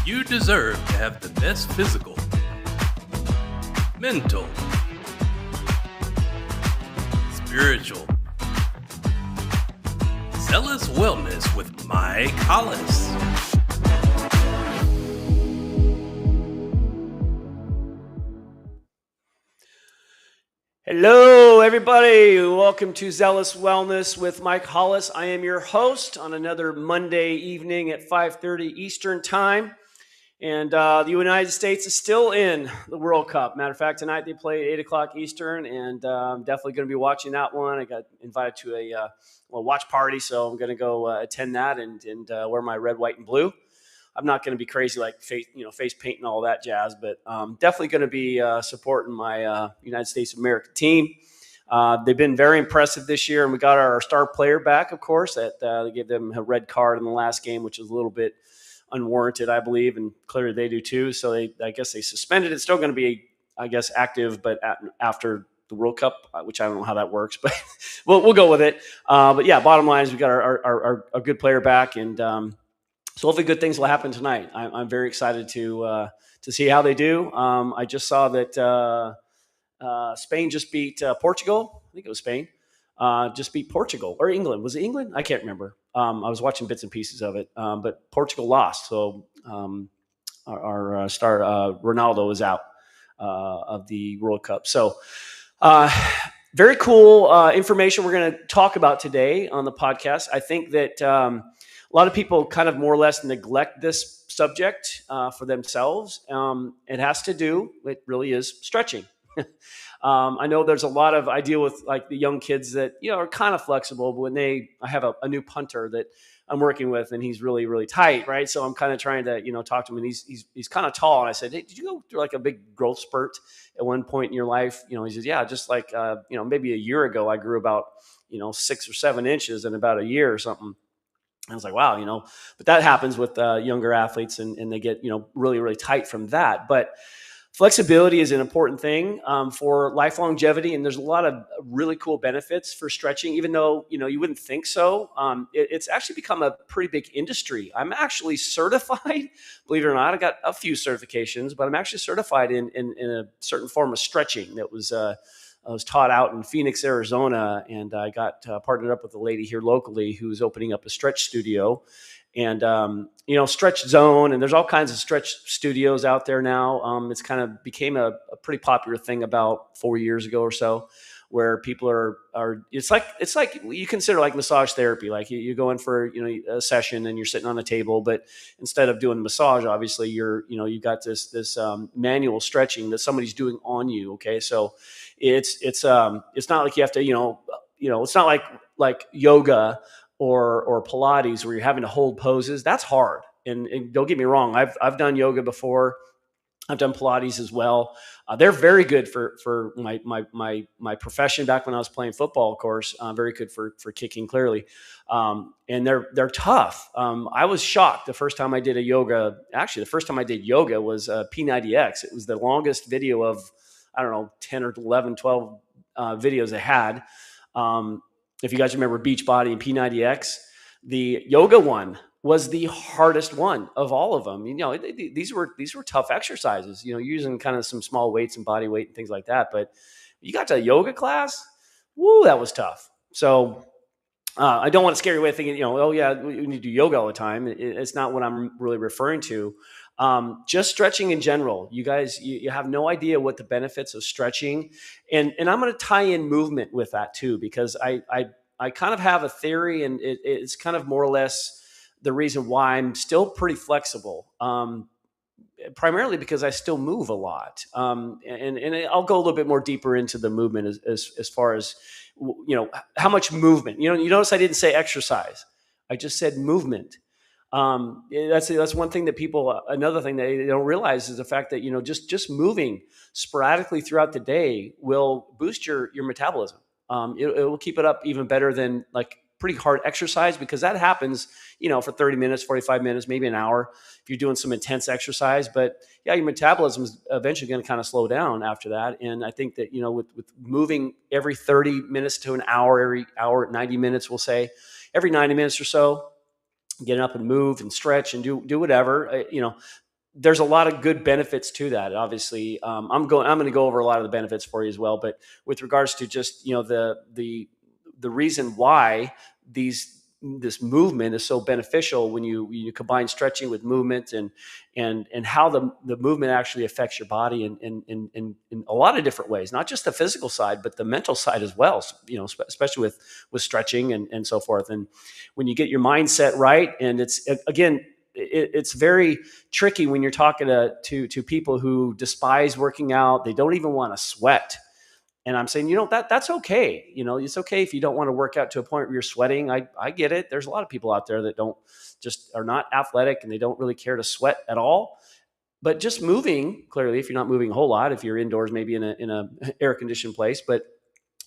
You deserve to have the best physical, mental, spiritual, zealous wellness with Mike Hollis. Hello, everybody. Welcome to Zealous Wellness with Mike Hollis. I am your host on another Monday evening at 5:30 Eastern Time. And the United States is still in the World Cup. Matter of fact, tonight they play at 8 o'clock Eastern, and I'm definitely going to be watching that one. I got invited to a watch party, so I'm going to go attend that and wear my red, white, and blue. I'm not going to be crazy like face paint and all that jazz, but definitely going to be supporting my United States of America team. They've been very impressive this year, and we got our star player back, of course. They gave them a red card in the last game, which is a little bit unwarranted, I believe, and clearly they do too. So I guess they suspended it. It's still going to be, I guess, active, but after the World Cup, which I don't know how that works, but we'll go with it. But yeah, bottom line is we got our good player back, and so hopefully good things will happen tonight. I'm very excited to see how they do. I just saw that Spain just beat Portugal. I think it was Spain. Just beat Portugal or England. Was it England? I can't remember. I was watching bits and pieces of it, but Portugal lost. So our star Ronaldo is out of the World Cup. So very cool information we're going to talk about today on the podcast. I think that a lot of people kind of more or less neglect this subject for themselves. It really is stretching. I know there's a lot of, I deal with like the young kids that, are kind of flexible, but I have a new punter that I'm working with and he's really, really tight. Right. So I'm kind of trying to, talk to him, and he's kind of tall. And I said, hey, did you go through like a big growth spurt at one point in your life? He says, yeah, just like, maybe a year ago, I grew about, 6 or 7 inches in about a year or something. I was like, wow, but that happens with younger athletes and they get, really, really tight from that. But flexibility is an important thing for life longevity, and there's a lot of really cool benefits for stretching, even though, you wouldn't think so. It's actually become a pretty big industry. I'm actually certified, believe it or not. I got a few certifications, but I'm actually certified in a certain form of stretching that I was taught out in Phoenix, Arizona, and I got partnered up with a lady here locally who's opening up a stretch studio. And, Stretch Zone, and there's all kinds of stretch studios out there now. It's kind of became a pretty popular thing about 4 years ago or so, where people are it's like you consider like massage therapy. Like you go in for, a session and you're sitting on a table, but instead of doing massage, obviously you got this manual stretching that somebody's doing on you. Okay. So it's not like you have to, it's not like yoga or Pilates where you're having to hold poses. That's hard. And don't get me wrong. I've done yoga before. I've done Pilates as well. They're very good for my profession back when I was playing football, of course. Very good for kicking, clearly. And they're tough. I was shocked the first time I did yoga. Actually, the first time I did yoga was P90X. It was the longest video of, I don't know, 10 or 11, 12 videos I had. If you guys remember Beachbody and P90X, the yoga one was the hardest one of all of them. These were tough exercises, using kind of some small weights and body weight and things like that. But you got to a yoga class, woo, that was tough. So I don't want to scare you away thinking, oh yeah, we need to do yoga all the time. It's not what I'm really referring to. Just stretching in general. You guys, you have no idea what the benefits of stretching, and I'm going to tie in movement with that too, because I kind of have a theory, and it's kind of more or less the reason why I'm still pretty flexible. Primarily because I still move a lot, and I'll go a little bit more deeper into the movement as far as how much movement. You notice I didn't say exercise; I just said movement. That's one thing that another thing that they don't realize is the fact that, just moving sporadically throughout the day will boost your metabolism. It will keep it up even better than like pretty hard exercise, because that happens, for 30 minutes, 45 minutes, maybe an hour if you're doing some intense exercise. But yeah, your metabolism is eventually going to kind of slow down after that. And I think that, with moving every 30 minutes to an hour, every hour, 90 minutes, we'll say every 90 minutes or so, get up and move and stretch and do whatever, there's a lot of good benefits to that. Obviously, I'm going to go over a lot of the benefits for you as well. But with regards to just the reason why this movement is so beneficial when you combine stretching with movement and how the movement actually affects your body in a lot of different ways, not just the physical side, but the mental side as well, especially with stretching and so forth. And when you get your mindset right, and it's very tricky when you're talking to people who despise working out. They don't even want to sweat. And I'm saying, that's okay. It's okay if you don't want to work out to a point where you're sweating. I get it. There's a lot of people out there that are not athletic and they don't really care to sweat at all. But just moving, clearly, if you're not moving a whole lot, if you're indoors, maybe in a air conditioned place, but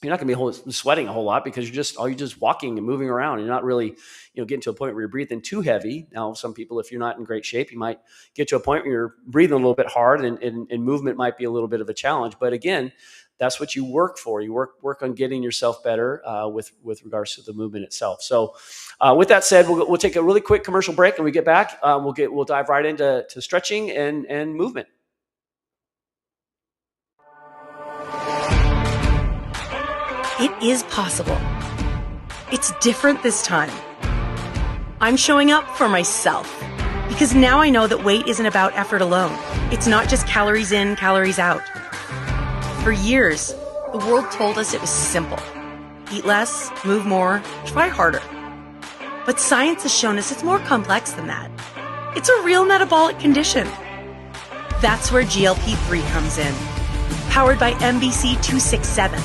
you're not going to be sweating a whole lot because you're just walking and moving around. You're not really, getting to a point where you're breathing too heavy. Now, some people, if you're not in great shape, you might get to a point where you're breathing a little bit hard and movement might be a little bit of a challenge. But again, that's what you work for. You work on getting yourself better with regards to the movement itself. So with that said, we'll take a really quick commercial break, and we get back. We'll dive right into stretching and movement. It is possible. It's different this time. I'm showing up for myself because now I know that weight isn't about effort alone. It's not just calories in, calories out. For years, the world told us it was simple. Eat less, move more, try harder. But science has shown us it's more complex than that. It's a real metabolic condition. That's where GLP-3 comes in. Powered by MBC 267.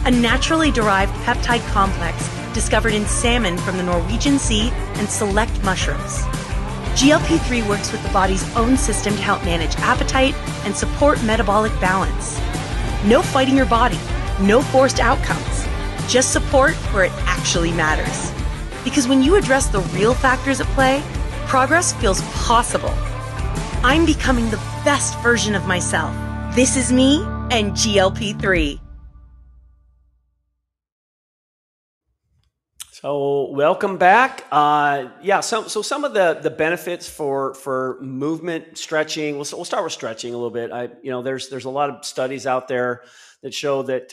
A naturally derived peptide complex discovered in salmon from the Norwegian Sea and select mushrooms. GLP-3 works with the body's own system to help manage appetite and support metabolic balance. No fighting your body, no forced outcomes, just support where it actually matters. Because when you address the real factors at play, progress feels possible. I'm becoming the best version of myself. This is me and GLP-3. So welcome back. So some of the benefits for movement stretching. We'll start with stretching a little bit. There's a lot of studies out there that show that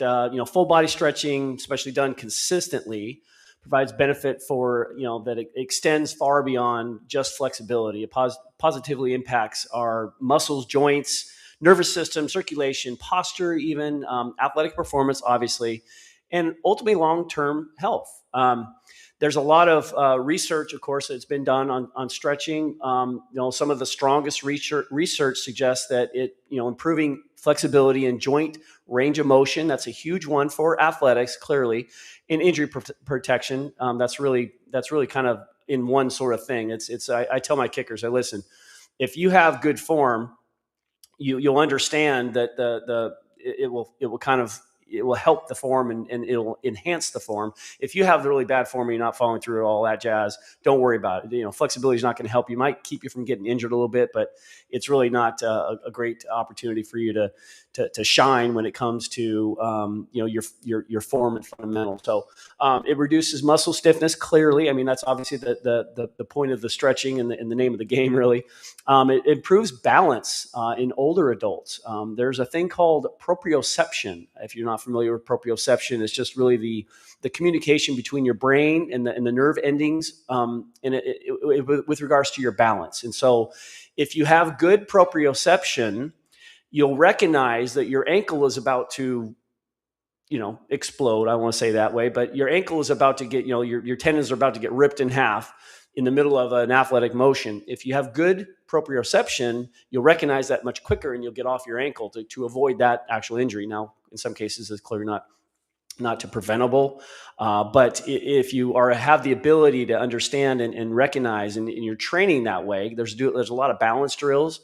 full body stretching, especially done consistently, provides benefit for that it extends far beyond just flexibility. It positively impacts our muscles, joints, nervous system, circulation, posture, even athletic performance, obviously, and ultimately long-term health. There's a lot of research, of course, that's been done on stretching. Some of the strongest research suggests that it, improving flexibility and joint range of motion. That's a huge one for athletics, clearly. In injury protection, that's really kind of in one sort of thing. I tell my kickers, listen, if you have good form, you'll understand that it will help the form and it'll enhance the form. If you have the really bad form and you're not following through all that jazz, don't worry about it. Flexibility is not going to help you. It might keep you from getting injured a little bit, but it's really not a great opportunity for you to shine when it comes to your form and fundamentals. So it reduces muscle stiffness. Clearly, I mean that's obviously the point of the stretching and the name of the game. Really, it improves balance in older adults. There's a thing called proprioception. If you're not familiar with proprioception, it's just really the communication between your brain and the nerve endings, with regards to your balance. And so, if you have good proprioception, you'll recognize that your ankle is about to, explode. I want to say that way, but your ankle is about to get, your tendons are about to get ripped in half in the middle of an athletic motion. If you have good proprioception, you'll recognize that much quicker and you'll get off your ankle to avoid that actual injury. Now, in some cases, it's clearly not too preventable. But if you have the ability to understand and recognize, and you're training that way, there's a lot of balance drills.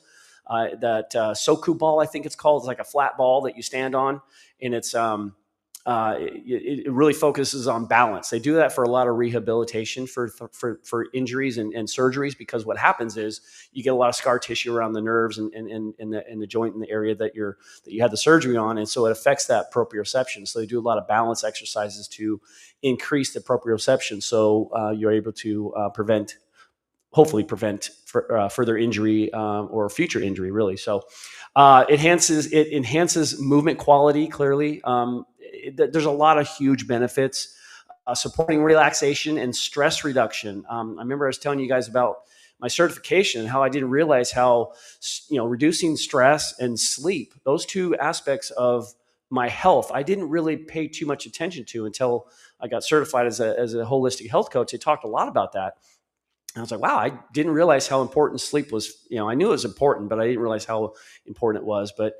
That Soku ball, I think it's called. It's like a flat ball that you stand on, and it really focuses on balance. They do that for a lot of rehabilitation for injuries and surgeries, because what happens is you get a lot of scar tissue around the nerves and the joint in the area that you had the surgery on, and so it affects that proprioception. So they do a lot of balance exercises to increase the proprioception, so you're able to prevent hopefully prevent further injury or future injury, really. So it enhances movement quality, clearly. There's a lot of huge benefits. Supporting relaxation and stress reduction. I remember I was telling you guys about my certification and how I didn't realize how, reducing stress and sleep, those two aspects of my health, I didn't really pay too much attention to until I got certified as a holistic health coach. They talked a lot about that. And I was like, wow, I didn't realize how important sleep was. I knew it was important, but I didn't realize how important it was. But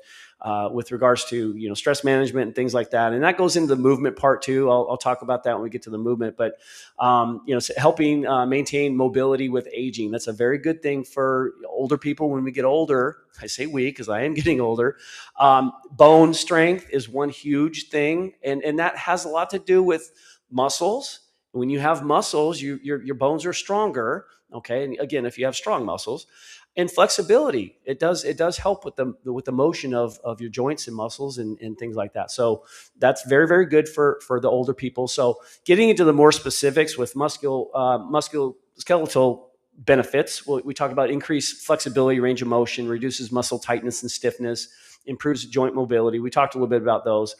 with regards to, stress management and things like that, and that goes into the movement part too. I'll talk about that when we get to the movement. But helping maintain mobility with aging, that's a very good thing for older people. When we get older, I say we because I am getting older. Bone strength is one huge thing, and that has a lot to do with muscles. When you have muscles, your bones are stronger. Okay, and again, if you have strong muscles, and flexibility, it does help with the motion of your joints and muscles and things like that. So that's very, very good for the older people. So getting into the more specifics with musculoskeletal benefits, we talk about increased flexibility, range of motion, reduces muscle tightness and stiffness, improves joint mobility. We talked a little bit about those.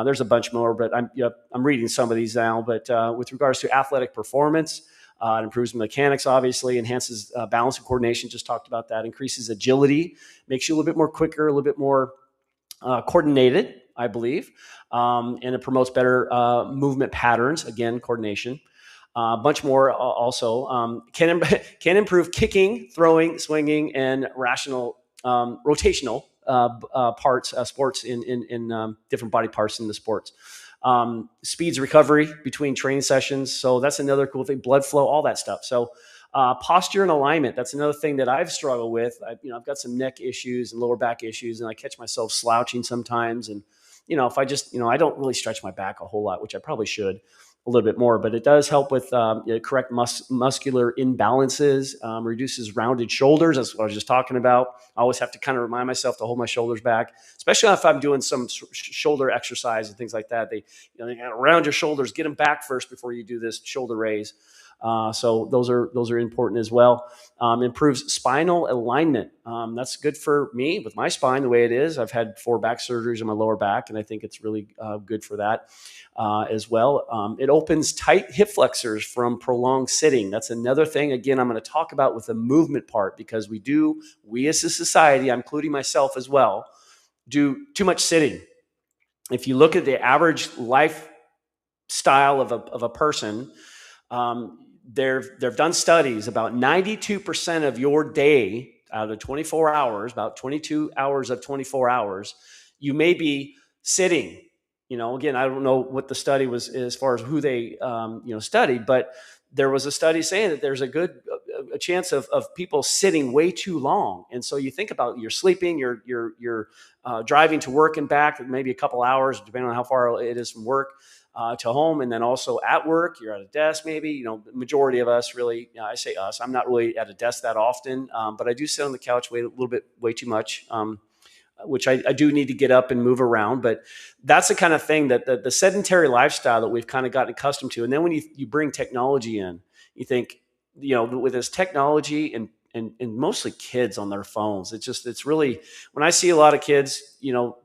There's a bunch more, but I'm reading some of these now. But with regards to athletic performance, it improves mechanics, obviously, enhances balance and coordination. Just talked about that. Increases agility, makes you a little bit more quicker, a little bit more coordinated, I believe. And it promotes better movement patterns. Again, coordination. Bunch more also can improve kicking, throwing, swinging, and rotational sports in different body parts in the sports. Speeds recovery between training sessions. So that's another cool thing. Blood flow, all that stuff. So posture and alignment. That's another thing that I've struggled with. I've got some neck issues and lower back issues, and I catch myself slouching sometimes. And if I just I don't really stretch my back a whole lot, which I probably should a little bit more, but it does help with correct muscular imbalances, reduces rounded shoulders. That's what I was just talking about. I always have to kind of remind myself to hold my shoulders back, especially if I'm doing some shoulder exercise and things like that. They got to round your shoulders, get them back first before you do this shoulder raise. So those are important as well. Improves spinal alignment. That's good for me with my spine the way it is. I've had 4 back surgeries on my lower back, and I think it's really good for that as well. It opens tight hip flexors from prolonged sitting. That's another thing, again, I'm going to talk about with the movement part, because we as a society, I'm including myself as well, do too much sitting. If you look at the average lifestyle of a person, they've done studies about 92% of your day out of 24 hours, about 22 hours of 24 hours, you may be sitting. Again, I don't know what the study was as far as who they, studied, but there was a study saying that there's a chance of people sitting way too long. And so you think about you're sleeping, you're driving to work and back, maybe a couple hours, depending on how far it is from work to home. And then also at work, you're at a desk, maybe, the majority of us really, I say us, I'm not really at a desk that often, but I do sit on the couch way too much, which I do need to get up and move around. But that's the kind of thing that the sedentary lifestyle that we've kind of gotten accustomed to. And then when you bring technology in, you think, with this technology and mostly kids on their phones, it's really, when I see a lot of kids,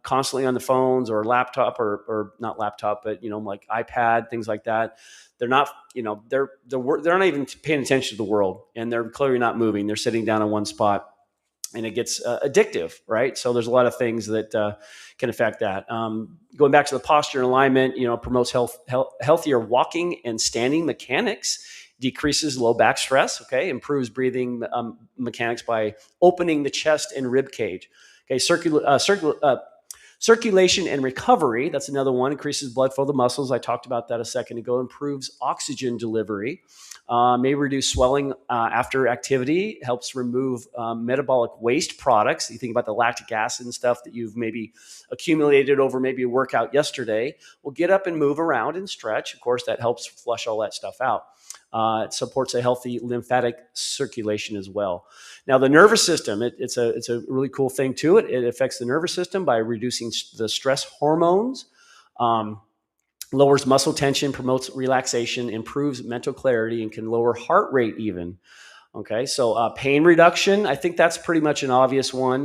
constantly on the phones or laptop or not laptop, but, like iPad, things like that, they're not, they're not even paying attention to the world, and they're clearly not moving. They're sitting down in one spot. And it gets addictive, right? So there's a lot of things that can affect that. Going back to the posture and alignment, promotes healthier walking and standing mechanics, decreases low back stress, okay, improves breathing mechanics by opening the chest and rib cage. Okay, circulation and recovery, that's another one, increases blood flow to the muscles. I talked about that a second ago. Improves oxygen delivery. May reduce swelling after activity, helps remove metabolic waste products. You think about the lactic acid and stuff that you've maybe accumulated over maybe a workout yesterday. Well, get up and move around and stretch. Of course, that helps flush all that stuff out. It supports a healthy lymphatic circulation as well. Now, the nervous system, it's a really cool thing to it. It affects the nervous system by reducing the stress hormones. Lowers muscle tension, promotes relaxation, improves mental clarity, and can lower heart rate even. Okay, so pain reduction, I think that's pretty much an obvious one.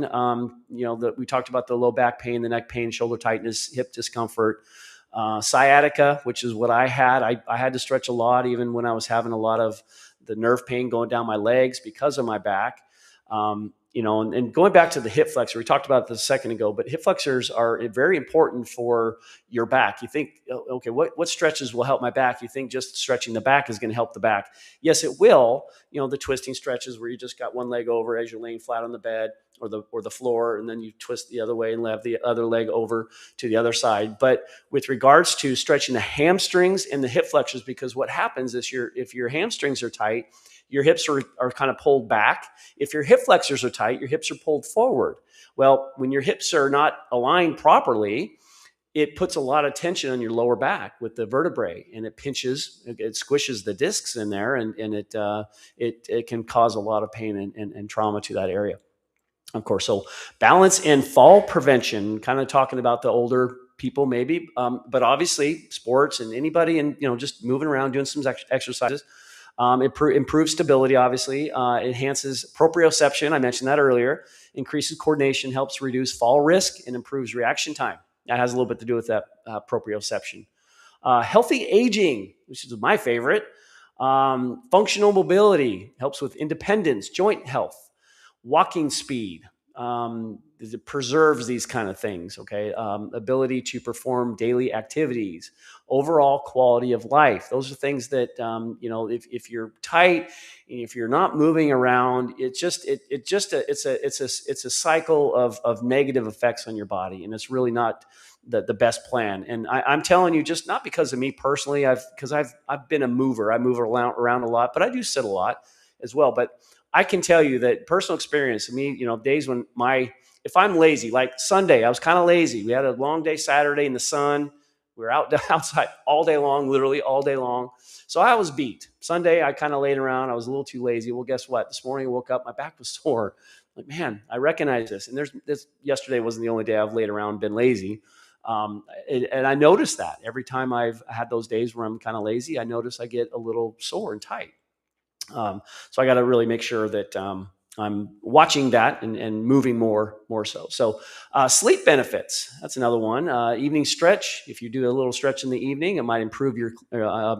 We talked about the low back pain, the neck pain, shoulder tightness, hip discomfort, sciatica, which is what I had. I had to stretch a lot, even when I was having a lot of the nerve pain going down my legs because of my back. And going back to the hip flexor, we talked about this a second ago, but hip flexors are very important for your back. You think, okay, what stretches will help my back? You think just stretching the back is going to help the back. Yes, it will. The twisting stretches where you just got one leg over as you're laying flat on the bed or the floor, and then you twist the other way and have the other leg over to the other side. But with regards to stretching the hamstrings and the hip flexors, because what happens is if your hamstrings are tight, your hips are kind of pulled back. If your hip flexors are tight, your hips are pulled forward. Well, when your hips are not aligned properly, it puts a lot of tension on your lower back with the vertebrae, and it pinches, it squishes the discs in there, and it can cause a lot of pain and trauma to that area, of course. So balance and fall prevention, kind of talking about the older people maybe, but obviously sports and anybody, and just moving around, doing some exercises. Improves stability, obviously, enhances proprioception. I mentioned that earlier. Increases coordination, helps reduce fall risk, and improves reaction time. That has a little bit to do with that proprioception. Healthy aging, which is my favorite. Functional mobility, helps with independence, joint health, walking speed. It preserves these kind of things, okay? Ability to perform daily activities, overall quality of life. Those are things that, if you're tight, if you're not moving around, it's a cycle of negative effects on your body. And it's really not the best plan. And I'm telling you, just not because of me personally, because I've been a mover. I move around a lot, but I do sit a lot as well. But I can tell you that personal experience, days when if I'm lazy, like Sunday, I was kind of lazy. We had a long day Saturday in the sun. We were outside all day long, literally all day long. So I was beat. Sunday, I kind of laid around. I was a little too lazy. Well, guess what? This morning I woke up, my back was sore. Like, man, I recognize this. And yesterday wasn't the only day I've laid around and been lazy. And I noticed that every time I've had those days where I'm kind of lazy, I notice I get a little sore and tight. So I got to really make sure that I'm watching that and moving more so. So sleep benefits, that's another one. Evening stretch, if you do a little stretch in the evening, it might improve your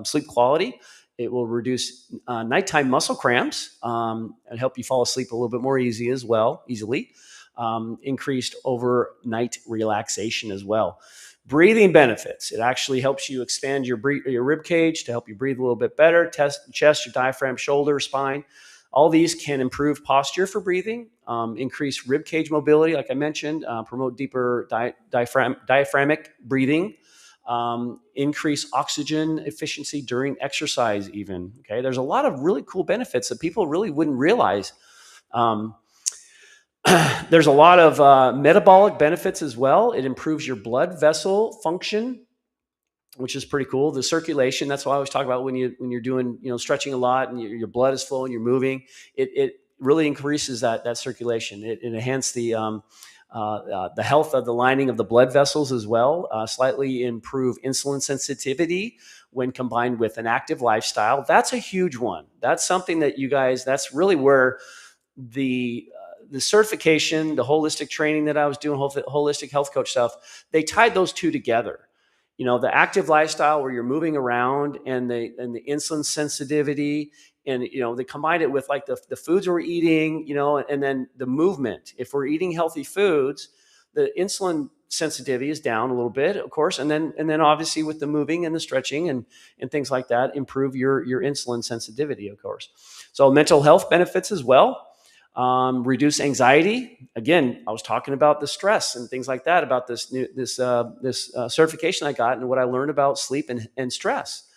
sleep quality. It will reduce nighttime muscle cramps and help you fall asleep a little bit more easily. Increased overnight relaxation as well. Breathing benefits. It actually helps you expand your rib cage to help you breathe a little bit better. Chest, your diaphragm, shoulder, spine. All these can improve posture for breathing, increase rib cage mobility, like I mentioned, promote deeper diaphragmatic breathing, increase oxygen efficiency during exercise even. Okay, there's a lot of really cool benefits that people really wouldn't realize. There's a lot of metabolic benefits as well. It improves your blood vessel function, which is pretty cool. The circulation, that's what I always talk about when you're doing, stretching a lot and your blood is flowing, you're moving. It really increases that circulation. It enhances the health of the lining of the blood vessels as well. Slightly improve insulin sensitivity when combined with an active lifestyle. That's a huge one. That's something that you guys, that's really where the certification, the holistic training that I was doing, holistic health coach stuff, they tied those two together. The active lifestyle where you're moving around and the insulin sensitivity, and they combined it with like the foods we're eating, and then the movement. If we're eating healthy foods, the insulin sensitivity is down a little bit, of course, and then obviously with the moving and the stretching and things like that, improve your insulin sensitivity, of course. So mental health benefits as well. Reduce anxiety. Again, I was talking about the stress and things like that, about this certification I got and what I learned about sleep and stress.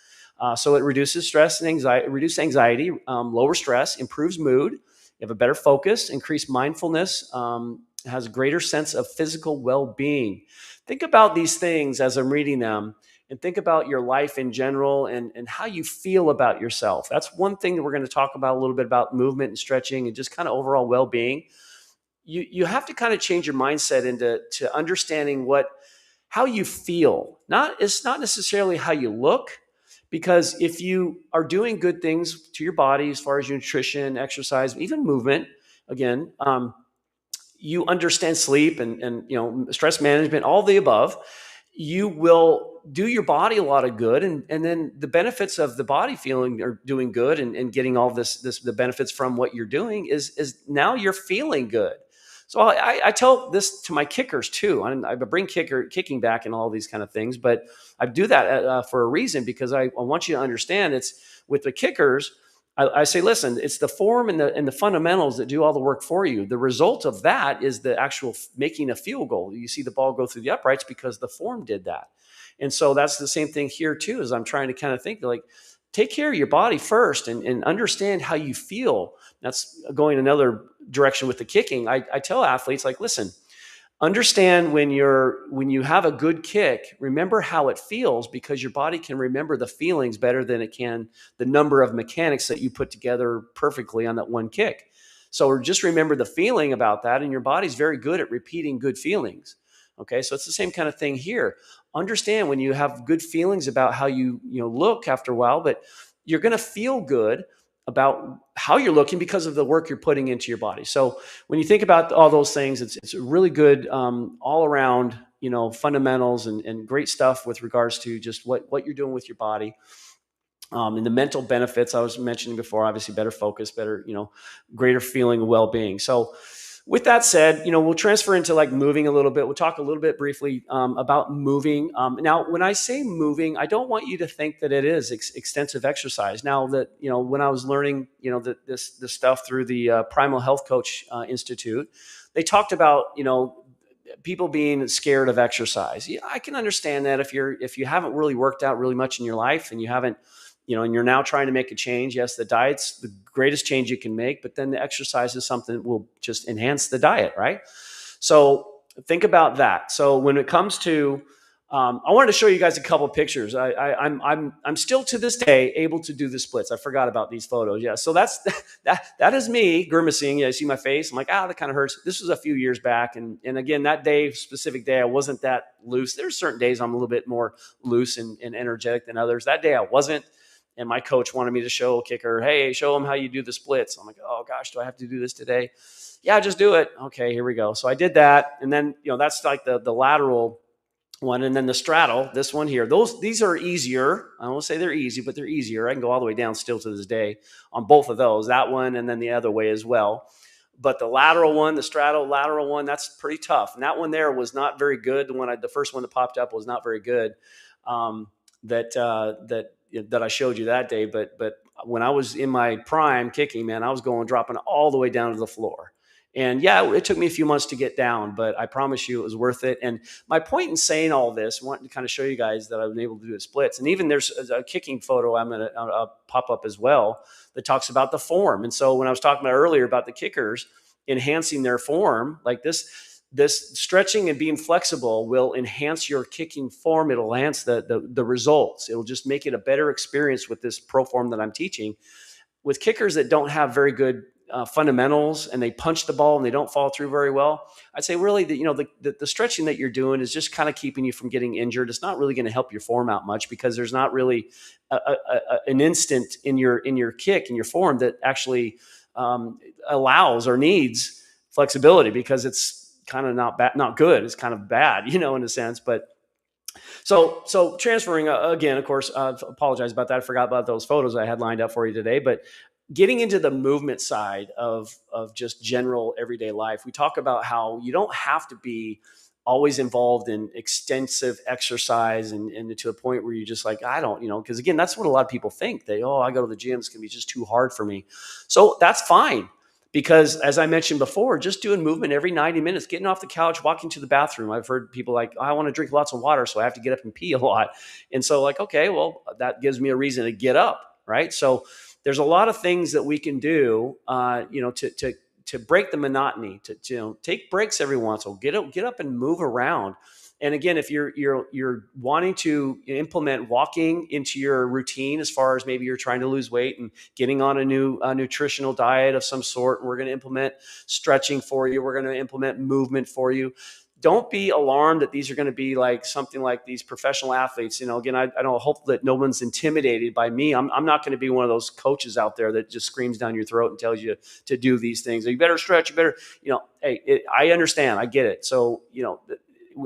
So it reduces stress and anxiety, lower stress, improves mood. You have a better focus, increased mindfulness, has a greater sense of physical well-being. Think about these things as I'm reading them, and think about your life in general and how you feel about yourself. That's one thing that we're going to talk about a little bit about movement and stretching and just kind of overall well-being. You have to kind of change your mindset into understanding how you feel. It's not necessarily how you look, Because if you are doing good things to your body as far as your nutrition, exercise, even movement, again, you understand sleep and stress management, all the above, you will do your body a lot of good, and then the benefits of the body feeling or doing good and getting all this the benefits from what you're doing is now you're feeling good. So I tell this to my kickers too. I bring kicking back and all these kind of things, but I do that for a reason, because I want you to understand it's with the kickers. I say, listen, it's the form and the fundamentals that do all the work for you. The result of that is the actual making a field goal. You see the ball go through the uprights because the form did that. And so that's the same thing here too, as I'm trying to kind of think like, take care of your body first and understand how you feel. That's going another direction with the kicking. I tell athletes, like, listen, understand when you have a good kick, remember how it feels, because your body can remember the feelings better than it can the number of mechanics that you put together perfectly on that one kick. So just remember the feeling about that, and your body's very good at repeating good feelings. Okay, so it's the same kind of thing here. Understand when you have good feelings about how you look after a while, but you're going to feel good about how you're looking because of the work you're putting into your body. So when you think about all those things, it's really good all around, fundamentals and great stuff with regards to just what you're doing with your body. And the mental benefits I was mentioning before, obviously better focus, better, greater feeling of well-being. So with that said, we'll transfer into like moving a little bit. We'll talk a little bit briefly about moving. Now, when I say moving, I don't want you to think that it is extensive exercise. Now that, when I was learning, this stuff through the Primal Health Coach Institute, they talked about, people being scared of exercise. Yeah, I can understand that if you haven't really worked out really much in your life and you haven't, and you're now trying to make a change. Yes, the diet's the greatest change you can make, but then the exercise is something that will just enhance the diet, right? So think about that. So when it comes to, I wanted to show you guys a couple of pictures. I'm still to this day able to do the splits. I forgot about these photos. Yeah, so that is me grimacing. Yeah, you see my face. I'm like, that kind of hurts. This was a few years back, and again, that specific day, I wasn't that loose. There's certain days I'm a little bit more loose and energetic than others. That day I wasn't. And my coach wanted me to show a kicker, hey, show him how you do the splits. I'm like, oh gosh, do I have to do this today? Yeah, just do it. Okay, here we go. So I did that. And then, that's like the lateral one. And then the straddle, this one here, these are easier. I won't say they're easy, but they're easier. I can go all the way down still to this day on both of those, that one and then the other way as well. But the lateral one, the straddle lateral one, that's pretty tough. And that one there was not very good. The first one that popped up was not very good. That I showed you that day, but when I was in my prime kicking, man, I was dropping all the way down to the floor. And yeah, it took me a few months to get down, but I promise you it was worth it. And my point in saying all this, wanting to kind of show you guys that I've been able to do the splits. And even there's a kicking photo I'm going to pop up as well that talks about the form. And so when I was talking about earlier about the kickers enhancing their form, like this stretching and being flexible will enhance your kicking form. It'll enhance the results. It'll just make it a better experience with this pro form that I'm teaching. With kickers that don't have very good fundamentals and they punch the ball and they don't fall through very well, I'd say really that the stretching that you're doing is just kind of keeping you from getting injured. It's not really going to help your form out much because there's not really an instant in your kick and your form that actually allows or needs flexibility, because it's kind of not good. It's kind of bad, in a sense. But so transferring again, of course, apologize about that. I forgot about those photos I had lined up for you today, but getting into the movement side of just general everyday life, we talk about how you don't have to be always involved in extensive exercise and to a point where you're just like, I don't, because again, that's what a lot of people think. I go to the gym, it's going to be just too hard for me. So that's fine. Because as I mentioned before, just doing movement every 90 minutes, getting off the couch, walking to the bathroom. I've heard people like, I want to drink lots of water, so I have to get up and pee a lot. And so like, okay, well, that gives me a reason to get up, right? So there's a lot of things that we can do, to break the monotony, to take breaks every once in a while, get up and move around. And again, if you're wanting to implement walking into your routine, as far as maybe you're trying to lose weight and getting on a new nutritional diet of some sort, we're going to implement stretching for you. We're going to implement movement for you. don't be alarmed that these are going to be like something like these professional athletes. Again, I don't hope that no one's intimidated by me. I'm not going to be one of those coaches out there that just screams down your throat and tells you to do these things. You better stretch, you better, hey, I understand. I get it. So,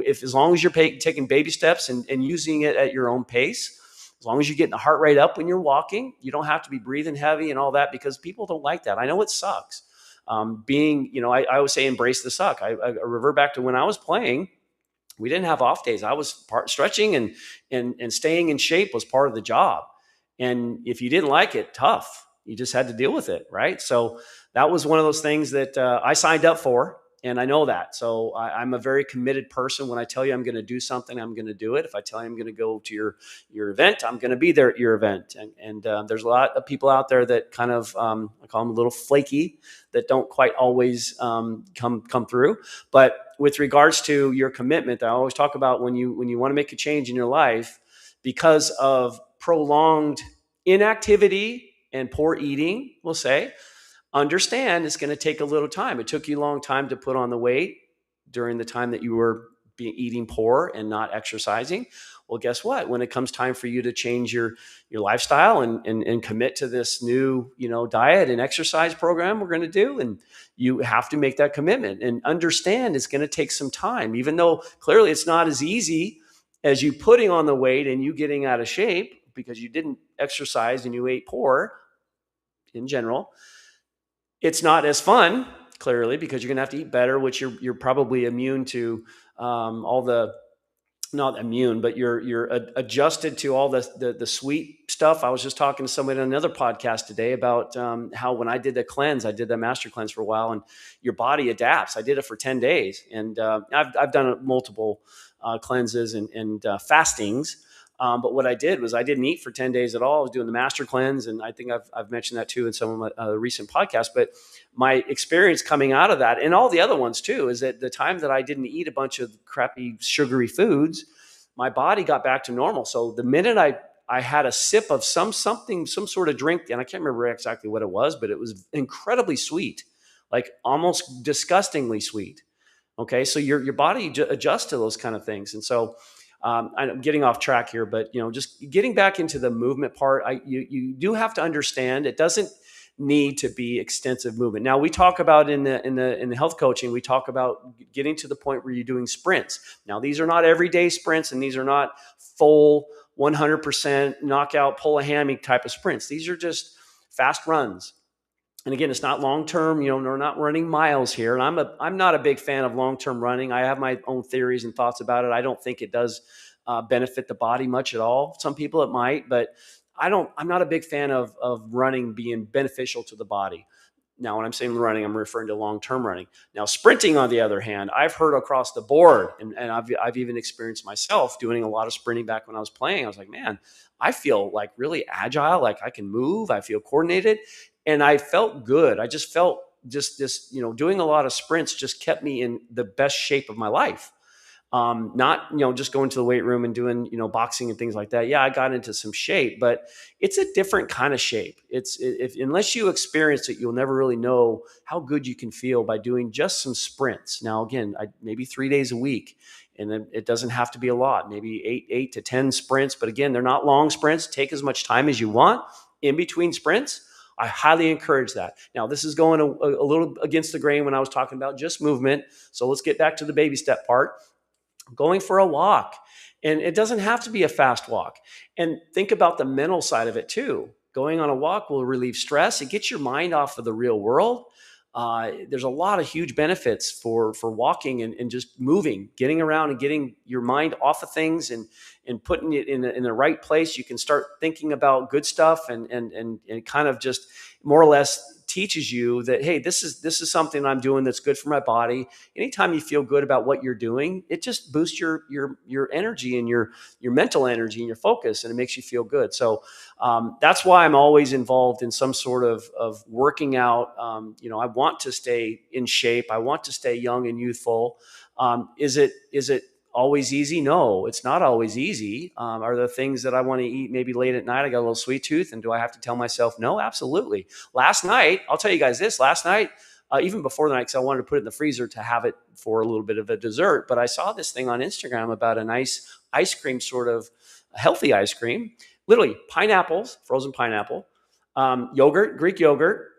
if as long as you're taking baby steps and using it at your own pace, as long as you're getting the heart rate up when you're walking, you don't have to be breathing heavy and all that, because people don't like that. I know it sucks. I always say embrace the suck. I revert back to when I was playing. We didn't have off days. I was stretching and staying in shape was part of the job. And if you didn't like it, tough. You just had to deal with it, right? So that was one of those things that I signed up for. And I know that. So I'm a very committed person. When I tell you I'm going to do something, I'm going to do it. If I tell you I'm going to go to your event, I'm going to be there at your event. And there's a lot of people out there that kind of, I call them a little flaky, that don't quite always come through. But with regards to your commitment, I always talk about when you want to make a change in your life, because of prolonged inactivity and poor eating, we'll say, understand it's going to take a little time. It took you a long time to put on the weight during the time that you were eating poor and not exercising. Well, guess what? When it comes time for you to change your lifestyle and commit to this new, diet and exercise program we're going to do, and you have to make that commitment and understand it's going to take some time, even though clearly it's not as easy as you putting on the weight and you getting out of shape because you didn't exercise and you ate poor in general. It's not as fun, clearly, because you're going to have to eat better, which you're probably immune to all the, not immune, but you're adjusted to all the sweet stuff. I was just talking to somebody on another podcast today about how when I did the cleanse, I did the master cleanse for a while, and your body adapts. I did it for 10 days, and I've done multiple cleanses and fastings. But what I did was I didn't eat for 10 days at all. I was doing the master cleanse. And I think I've mentioned that too in some of my recent podcasts. But my experience coming out of that, and all the other ones too, is that the time that I didn't eat a bunch of crappy sugary foods, my body got back to normal. So the minute I had a sip of some sort of drink, and I can't remember exactly what it was, but it was incredibly sweet, like almost disgustingly sweet. Okay. So your body adjusts to those kind of things. And so I'm getting off track here, but just getting back into the movement part, you do have to understand it doesn't need to be extensive movement. Now we talk about in the health coaching, we talk about getting to the point where you're doing sprints. Now these are not everyday sprints, and these are not full 100% knockout, pull a hammy type of sprints. These are just fast runs. And again, it's not long-term, we're not running miles here. And I'm not a big fan of long-term running. I have my own theories and thoughts about it. I don't think it does benefit the body much at all. Some people it might, but I'm not a big fan of running being beneficial to the body. Now, when I'm saying running, I'm referring to long-term running. Now, sprinting, on the other hand, I've heard across the board, and I've even experienced myself doing a lot of sprinting back when I was playing. I was like, man, I feel like really agile, like I can move, I feel coordinated. And I felt good. I just felt just this, doing a lot of sprints just kept me in the best shape of my life. Not, just going to the weight room and doing, boxing and things like that. Yeah, I got into some shape, but it's a different kind of shape. Unless you experience it, you'll never really know how good you can feel by doing just some sprints. Now, again, maybe 3 days a week, and then it doesn't have to be a lot, maybe eight to 10 sprints. But again, they're not long sprints. Take as much time as you want in between sprints. I highly encourage that. Now, this is going a little against the grain when I was talking about just movement. So let's get back to the baby step part. Going for a walk. And it doesn't have to be a fast walk. And think about the mental side of it too. Going on a walk will relieve stress. It gets your mind off of the real world. There's a lot of huge benefits for walking and just moving, getting around and getting your mind off of things and putting it in the right place. You can start thinking about good stuff and kind of just more or less teaches you that, hey, this is something I'm doing that's good for my body. Anytime you feel good about what you're doing, it just boosts your energy and your mental energy and your focus, and it makes you feel good. So that's why I'm always involved in some sort of working out. I want to stay in shape. I want to stay young and youthful. Is it always easy? No, it's not always easy. Are there things that I want to eat maybe late at night? I got a little sweet tooth, and do I have to tell myself no? Absolutely. Last night, I'll tell you guys this. Last night, even before the night, because I wanted to put it in the freezer to have it for a little bit of a dessert. But I saw this thing on Instagram about a nice ice cream, sort of healthy ice cream, literally pineapples, frozen pineapple, yogurt, Greek yogurt,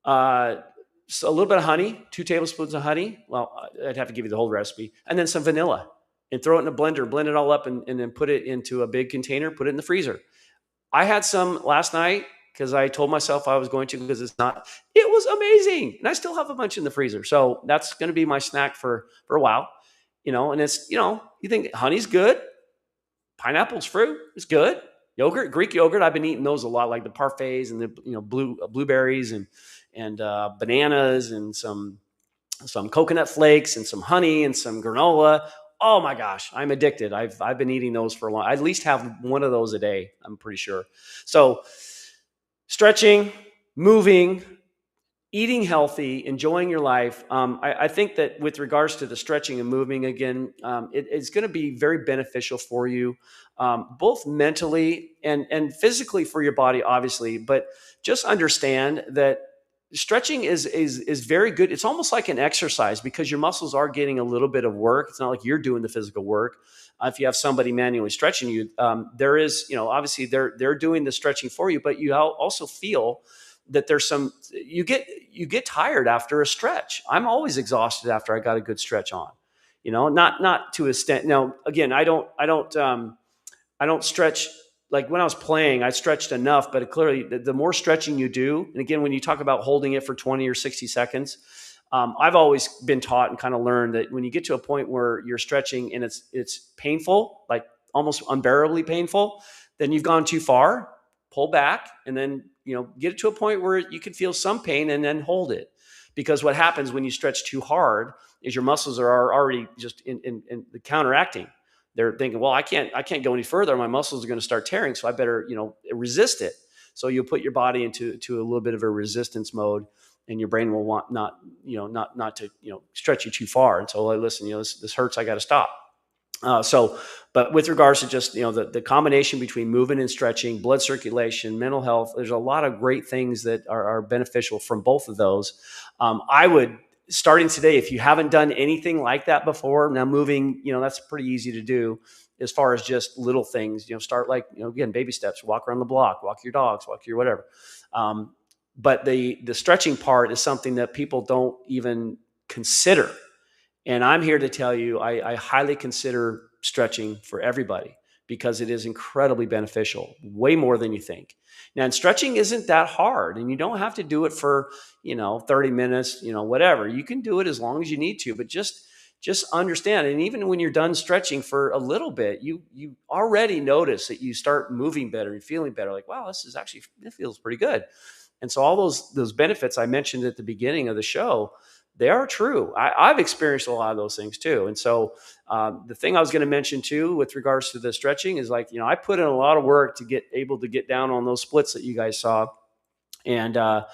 so a little bit of honey, 2 tablespoons of honey. Well, I'd have to give you the whole recipe, and then some vanilla, and throw it in a blender, blend it all up, and then put it into a big container, put it in the freezer. I had some last night because I told myself I was going to, because it was amazing. And I still have a bunch in the freezer. So that's going to be my snack for a while, and it's, you think honey's good. Pineapple's fruit is good. Yogurt, Greek yogurt, I've been eating those a lot, like the parfaits and the blueberries and bananas and some coconut flakes and some honey and some granola. Oh my gosh, I'm addicted. I've been eating those for a long. I at least have one of those a day, I'm pretty sure. So stretching, moving, eating healthy, enjoying your life. I think that with regards to the stretching and moving, again, it's going to be very beneficial for you, both mentally and physically for your body, obviously. But just understand that stretching is very good. It's almost like an exercise, because your muscles are getting a little bit of work. It's not like you're doing the physical work. If you have somebody manually stretching you, there is, obviously they're doing the stretching for you, but you also feel that there's you get tired after a stretch. I'm always exhausted after I got a good stretch on, not to a extent. Now, again, I don't stretch. Like when I was playing, I stretched enough, but clearly the more stretching you do, and again, when you talk about holding it for 20 or 60 seconds, I've always been taught and kind of learned that when you get to a point where you're stretching and it's painful, like almost unbearably painful, then you've gone too far. Pull back, and then get it to a point where you can feel some pain, and then hold it. Because what happens when you stretch too hard is your muscles are already just in counteracting. They're thinking, well, I can't go any further. My muscles are going to start tearing, so I better resist it. So you'll put your body into a little bit of a resistance mode, and your brain will want not to stretch you too far. And so, like, listen, this hurts. I got to stop. But with regards to just, the combination between movement and stretching, blood circulation, mental health, there's a lot of great things that are beneficial from both of those. I would, starting today, if you haven't done anything like that before, now moving, that's pretty easy to do as far as just little things, start like, again, baby steps, walk around the block, walk your dogs, walk your whatever. But the stretching part is something that people don't even consider. And I'm here to tell you, I highly consider stretching for everybody, because it is incredibly beneficial, way more than you think. Now, and stretching isn't that hard, and you don't have to do it for, 30 minutes, whatever. You can do it as long as you need to, but just understand. And even when you're done stretching for a little bit, you already notice that you start moving better and feeling better. Like, wow, it feels pretty good. And so all those benefits I mentioned at the beginning of the show, they are true. I've experienced a lot of those things too. And so the thing I was going to mention too, with regards to the stretching, is like, I put in a lot of work to get able to get down on those splits that you guys saw. And to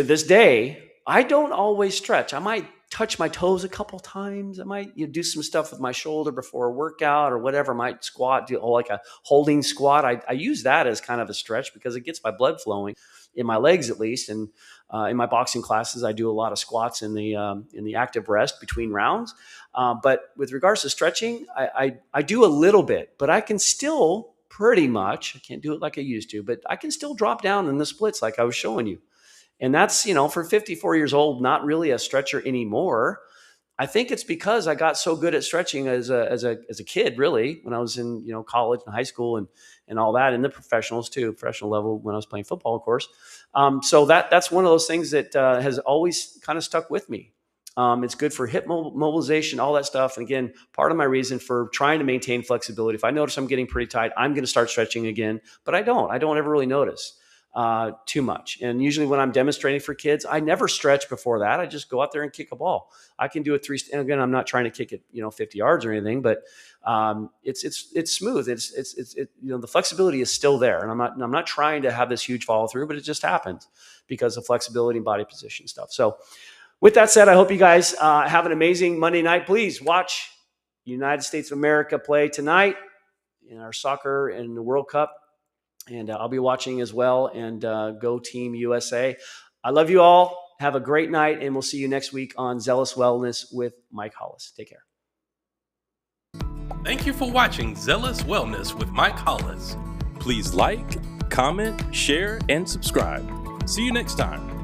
this day, I don't always stretch. I might touch my toes a couple times. I might do some stuff with my shoulder before a workout or whatever. I might squat, do like a holding squat. I use that as kind of a stretch because it gets my blood flowing in my legs, at least. And in my boxing classes, I do a lot of squats in the active rest between rounds. But with regards to stretching, I do a little bit, but I can still pretty much, I can't do it like I used to, but I can still drop down in the splits like I was showing you. And that's, for 54 years old, not really a stretcher anymore. I think it's because I got so good at stretching as a kid, really, when I was in, college and high school and all that, and the professionals too, professional level when I was playing football, of course. So that's one of those things that has always kind of stuck with me. It's good for hip mobilization, all that stuff. And again, part of my reason for trying to maintain flexibility, if I notice I'm getting pretty tight, I'm going to start stretching again, but I don't ever really notice too much. And usually when I'm demonstrating for kids, I never stretch before that. I just go out there and kick a ball. I can do it and again, I'm not trying to kick it, 50 yards or anything, but it's smooth. The flexibility is still there. And I'm not trying to have this huge follow through, but it just happens because of flexibility and body position stuff. So with that said, I hope you guys have an amazing Monday night. Please watch United States of America play tonight in our soccer and the World Cup. And I'll be watching as well. And go Team USA. I love you all. Have a great night, and we'll see you next week on Zealous Wellness with Mike Hollis. Take care. Thank you for watching Zealous Wellness with Mike Hollis. Please like, comment, share, and subscribe. See you next time.